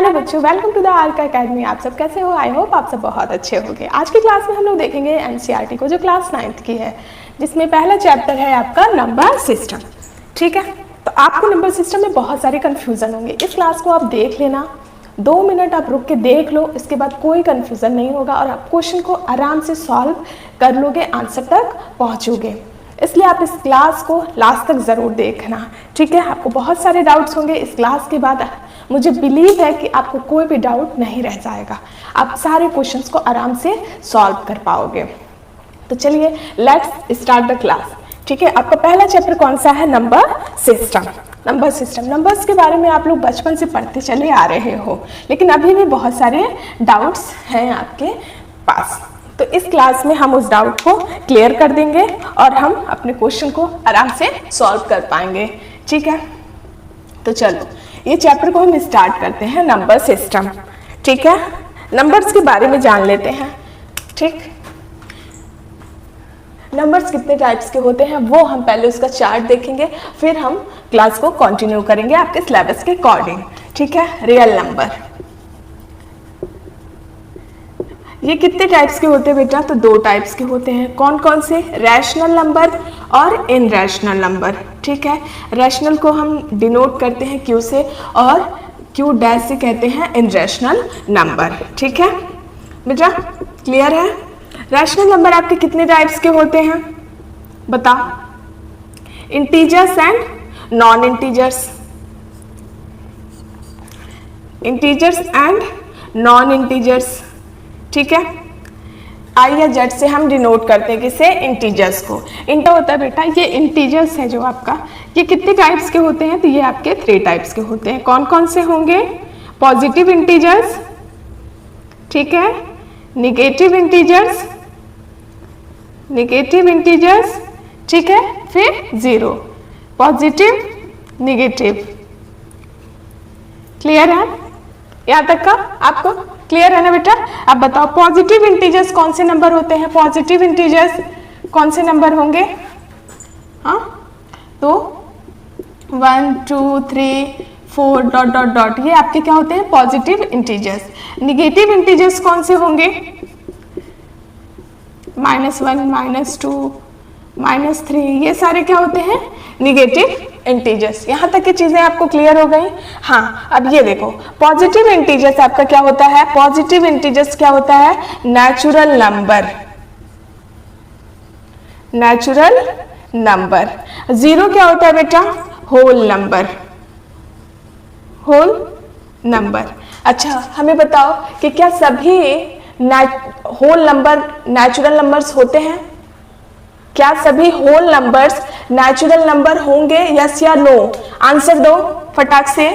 Hello बच्चों, welcome to the Arka academy. आप सब कैसे हो? आई होप आप सब बहुत अच्छे होंगे। आज की क्लास में हम लोग देखेंगे एनसीईआरटी को, जो क्लास 9th की है, जिसमें पहला चैप्टर है आपका नंबर सिस्टम। ठीक है, तो आपको नंबर सिस्टम में बहुत सारे कन्फ्यूज़न होंगे। इस क्लास को आप देख लेना, 2 मिनट आप रुक के देख लो, इसके बाद कोई कन्फ्यूज़न नहीं होगा और आप क्वेश्चन को आराम से सॉल्व कर लोगे, आंसर तक पहुँचोगे। इसलिए आप इस क्लास को लास्ट तक ज़रूर देखना। ठीक है, आपको बहुत सारे डाउट्स होंगे इस क्लास के बाद। मुझे बिलीव है कि आपको कोई भी डाउट नहीं रह जाएगा, आप सारे क्वेश्चंस को आराम से सॉल्व कर पाओगे। तो चलिए लेट्स स्टार्ट द क्लास। ठीक है, आपका पहला चैप्टर कौन सा है? Number system. Number system, numbers के बारे में आप लोग बचपन से पढ़ते चले आ रहे हो, लेकिन अभी भी बहुत सारे डाउट्स हैं आपके पास। तो इस क्लास में हम उस डाउट को क्लियर कर देंगे और हम अपने क्वेश्चन को आराम से सॉल्व कर पाएंगे। ठीक है, तो चलो ये चैप्टर को हम स्टार्ट करते हैं, नंबर सिस्टम। ठीक है, नंबर्स के बारे में जान लेते हैं। ठीक, नंबर्स कितने टाइप्स के होते हैं वो हम पहले उसका चार्ट देखेंगे, फिर हम क्लास को कंटिन्यू करेंगे आपके सिलेबस के अकॉर्डिंग। ठीक है, रियल नंबर ये कितने टाइप्स के होते हैं बेटा? तो 2 टाइप्स के होते हैं। कौन कौन से? रैशनल नंबर और इनरैशनल नंबर। ठीक है, रैशनल को हम डिनोट करते हैं क्यू से और क्यू डैश से कहते हैं इनरैशनल नंबर। ठीक है बेटा, क्लियर है? रैशनल नंबर आपके कितने टाइप्स के होते हैं बताओ? Integers and non integers. Integers and non integers. ठीक है, आई या जेड से हम डिनोट करते हैं किसे? इंटीजर्स को। इंटा होता है बेटा, ये इंटीजर्स है जो आपका, ये कितने टाइप्स के होते हैं? तो ये आपके 3 टाइप्स के होते हैं। कौन कौन से होंगे? पॉजिटिव इंटीजर्स, ठीक है, निगेटिव इंटीजर्स, निगेटिव इंटीजर्स, ठीक है, फिर जीरो। पॉजिटिव, निगेटिव, क्लियर है? यहाँ तक का आपको क्लियर है ना बेटा? अब बताओ पॉजिटिव इंटीजर्स कौन से नंबर होते हैं? पॉजिटिव इंटीजर्स कौन से नंबर होंगे? हाँ, तो 1 2 3 4 डॉट डॉट डॉट, ये आपके क्या होते हैं? Positive integers. निगेटिव इंटीजर्स कौन से होंगे? -1 -2 -3, ये सारे क्या होते हैं? Negative integers. यहाँ तक की चीजें आपको क्लियर हो गई? हाँ, अब ये देखो पॉजिटिव इंटीजर्स आपका क्या होता है? पॉजिटिव इंटीजर्स क्या होता है? Natural number. Natural number. Zero क्या होता है बेटा? Whole number. Whole number. अच्छा, हमें बताओ कि क्या सभी होल नंबर नेचुरल नंबर्स होते हैं? क्या सभी होल नंबर्स नेचुरल नंबर होंगे? यस या नो? आंसर दो फटाक से।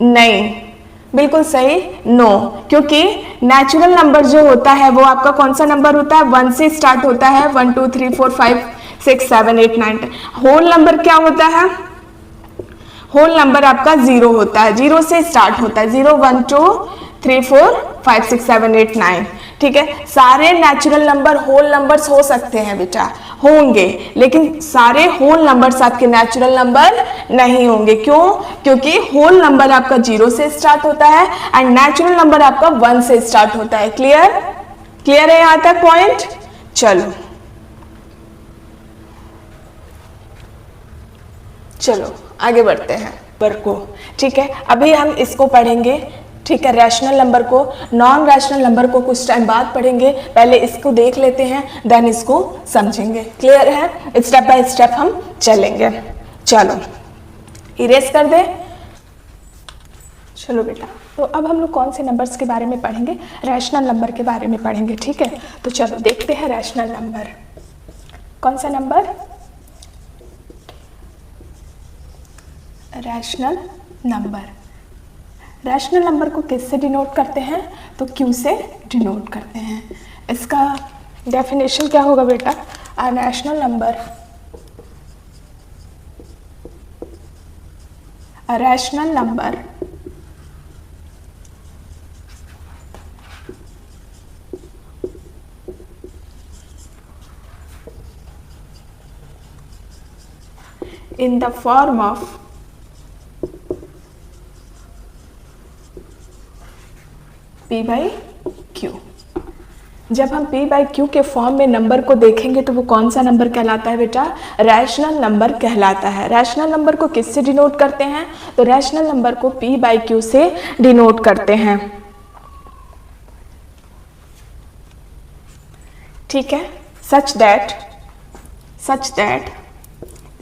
नहीं, बिल्कुल सही, नो। क्योंकि नेचुरल नंबर जो होता है वो आपका कौन सा नंबर होता है? 1 से स्टार्ट होता है। 1 2 3 4 5 6 7 8 9 10। होल नंबर क्या होता है? होल नंबर आपका 0 होता है, 0 से स्टार्ट होता है। 0 1 2 3 4 5 6 7 8 9। ठीक है, सारे नेचुरल नंबर होल नंबर्स हो सकते हैं बेटा, होंगे, लेकिन सारे होल नंबर्स आपके नेचुरल नंबर नहीं होंगे। क्यों? क्योंकि होल नंबर आपका 0 से स्टार्ट होता है एंड नेचुरल नंबर आपका 1 से स्टार्ट होता है। क्लियर? क्लियर है यहां तक पॉइंट? चलो चलो आगे बढ़ते हैं नंबर को। ठीक है, अभी हम इसको पढ़ेंगे। ठीक है, रैशनल नंबर को, नॉन रैशनल नंबर को कुछ टाइम बाद पढ़ेंगे। पहले इसको देख लेते हैं, देन इसको समझेंगे। क्लियर है? स्टेप बाय स्टेप हम चलेंगे। चलो इरेज कर दे। चलो बेटा, तो अब हम लोग कौन से नंबर्स के बारे में पढ़ेंगे? रैशनल नंबर के बारे में पढ़ेंगे। ठीक है, तो चलो देखते हैं रैशनल नंबर। कौन सा number? Rational number. Rational number को किससे डिनोट करते हैं? तो क्यू से डिनोट करते हैं। इसका डेफिनेशन क्या होगा बेटा? A rational number, a rational number in the form of P by Q। जब हम P by Q के फॉर्म में नंबर को देखेंगे तो वो कौन सा नंबर कहलाता है बेटा? रैशनल नंबर कहलाता है। रैशनल नंबर को किससे डिनोट करते हैं? तो रैशनल नंबर को P by Q से डिनोट करते हैं। ठीक है, सच दैट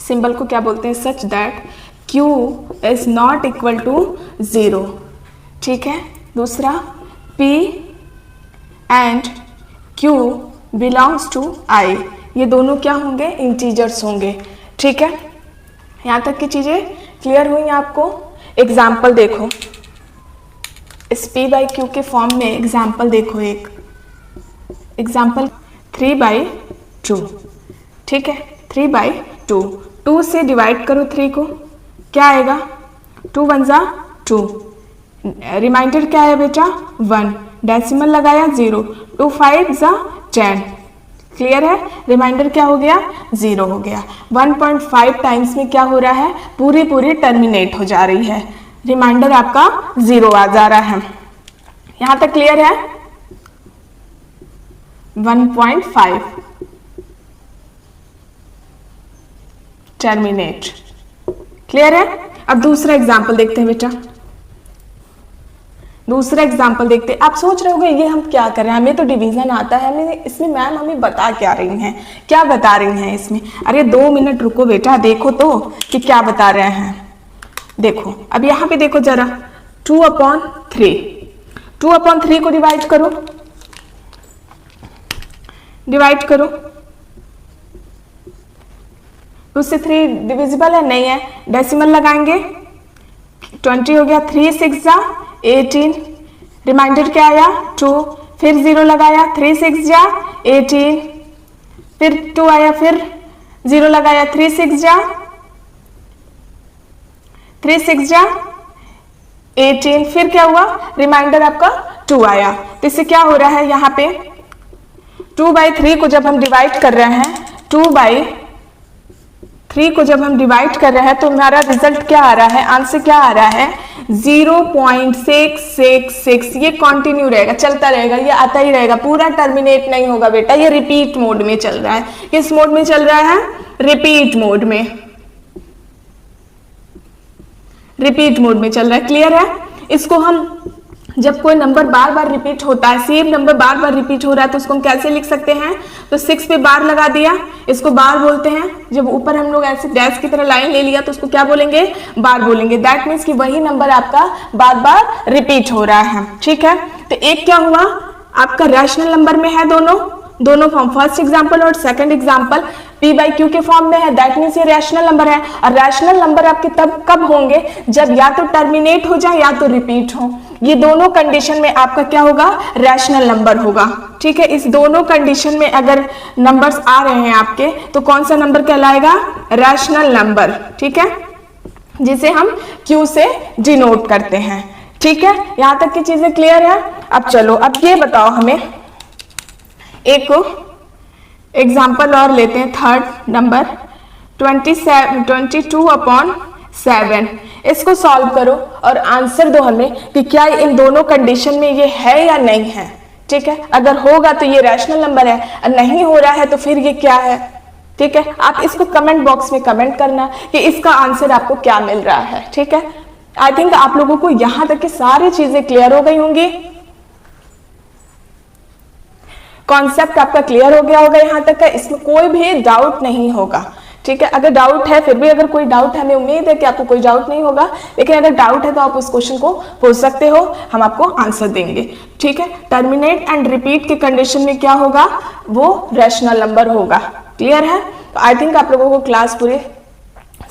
सिंबल को क्या बोलते हैं? Such that Q is not equal to 0। ठीक है, दूसरा P and Q belongs to I, ये दोनों क्या होंगे? इंटीजर्स होंगे। ठीक है, यहाँ तक की चीजें क्लियर हुई आपको? एग्जाम्पल देखो, इस P by Q के फॉर्म में एग्जाम्पल देखो, एक एग्जाम्पल 3/2। ठीक है, 3/2, 2 से डिवाइड करो 3 को, क्या आएगा? 2 1 जा 2, रिमाइंडर क्या है बेटा? 1, डेसिमल लगाया 0, 2 5 जा 10। क्लियर है? रिमाइंडर क्या हो गया? 0 हो गया। 1.5 टाइम्स में क्या हो रहा है? पूरी टर्मिनेट हो जा रही है, रिमाइंडर आपका 0 आ जा रहा है। यहां तक क्लियर है? 1.5 टर्मिनेट। क्लियर है? अब दूसरा एग्जाम्पल देखते हैं बेटा, दूसरा एग्जाम्पल देखते हैं। आप सोच रहे होंगे ये हम क्या कर रहे हैं, हमें तो डिवीजन आता है, हमें इसमें मैम हमें बता क्या रही हैं, क्या बता रही हैं इसमें? अरे 2 मिनट रुको बेटा, देखो तो कि क्या बता रहे हैं। देखो अब यहाँ पे देखो जरा, 2/3, 2/3 को डिवाइड करो, डिवाइड करो, 2 से 3 डिविजिबल है? नहीं है, डेसिमल लगाएंगे, 20 हो गया, 3 6 जा 18, रिमाइंडर क्या आया? 2, फिर 0 लगाया, 3 6 जा 18, फिर 2 आया, फिर 0 लगाया, 3 6 जा 18, फिर क्या हुआ? रिमाइंडर आपका 2 आया। तो इससे क्या हो रहा है? यहाँ पे 2/3 को जब हम डिवाइड कर रहे हैं, 2/3 को जब हम डिवाइड कर रहे हैं तो हमारा रिजल्ट क्या आ रहा है? आंसर क्या आ रहा है? 0.666। ये कंटिन्यू रहेगा, चलता रहेगा, ये आता ही रहेगा, पूरा टर्मिनेट नहीं होगा बेटा, ये रिपीट मोड में चल रहा है। किस मोड में चल रहा है? रिपीट मोड में, रिपीट मोड में चल रहा है। क्लियर है? इसको हम जब कोई नंबर बार बार रिपीट होता है, सेम नंबर बार बार रिपीट हो रहा है, तो उसको हम कैसे लिख सकते हैं? तो 6 पे बार लगा दिया, इसको बार बोलते हैं। जब ऊपर हम लोग ऐसे डैश की तरह लाइन ले लिया तो उसको क्या बोलेंगे? बार बोलेंगे। दैट मीन्स कि वही नंबर आपका बार बार रिपीट हो रहा है। ठीक है, तो एक क्या हुआ? आपका रैशनल नंबर में है दोनों फॉर्म, फर्स्ट एग्जाम्पल और second example P by Q के फॉर्म में है। दैट मीन्स ये रैशनल नंबर है, और रैशनल नंबर आपके तब कब होंगे? जब या तो टर्मिनेट हो जाए या तो रिपीट हो। ये दोनों कंडीशन में आपका क्या होगा? रैशनल नंबर होगा। ठीक है, इस दोनों कंडीशन में अगर नंबर्स आ रहे हैं आपके तो कौन सा नंबर कहलाएगा? Rational number. ठीक है, जिसे हम Q से डिनोट करते हैं। ठीक है, यहां तक की चीजें क्लियर है? अब चलो, अब ये बताओ हमें, एक एग्जाम्पल और लेते हैं, थर्ड नंबर 22/7। इसको सॉल्व करो और आंसर दो हमें कि क्या इन दोनों कंडीशन में ये है या नहीं है। ठीक है, अगर होगा तो ये रैशनल नंबर है, और नहीं हो रहा है तो फिर ये क्या है। ठीक है, आप इसको कमेंट बॉक्स में कमेंट करना कि इसका आंसर आपको क्या मिल रहा है। ठीक है, आई थिंक आप लोगों को यहां तक की सारी चीजें क्लियर हो गई होंगी, कॉन्सेप्ट आपका क्लियर हो गया होगा यहाँ तक का, इसमें कोई भी डाउट नहीं होगा। ठीक है, अगर डाउट है, फिर भी अगर कोई डाउट है, हमें उम्मीद है कि आपको कोई डाउट नहीं होगा, लेकिन अगर डाउट है तो आप उस क्वेश्चन को पूछ सकते हो, हम आपको आंसर देंगे। ठीक है, टर्मिनेट एंड रिपीट के कंडीशन में क्या होगा? वो रैशनल नंबर होगा। क्लियर है? तो आई थिंक आप लोगों को क्लास पूरी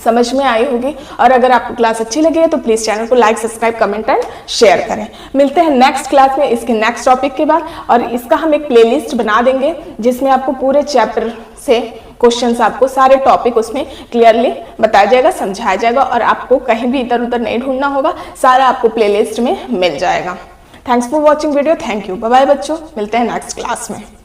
समझ में आई होगी, और अगर आपको क्लास अच्छी लगी है तो प्लीज चैनल को like, subscribe, comment and share करें। मिलते हैं नेक्स्ट क्लास में इसके नेक्स्ट टॉपिक के बाद, और इसका हम एक प्लेलिस्ट बना देंगे जिसमें आपको पूरे चैप्टर से क्वेश्चंस, आपको सारे टॉपिक उसमें क्लियरली बताया जाएगा, समझाया जाएगा, और आपको कहीं भी इधर उधर नहीं ढूंढना होगा, सारा आपको प्लेलिस्ट में मिल जाएगा। Thanks for watching video, thank you, bye bye बच्चों, मिलते हैं नेक्स्ट क्लास में।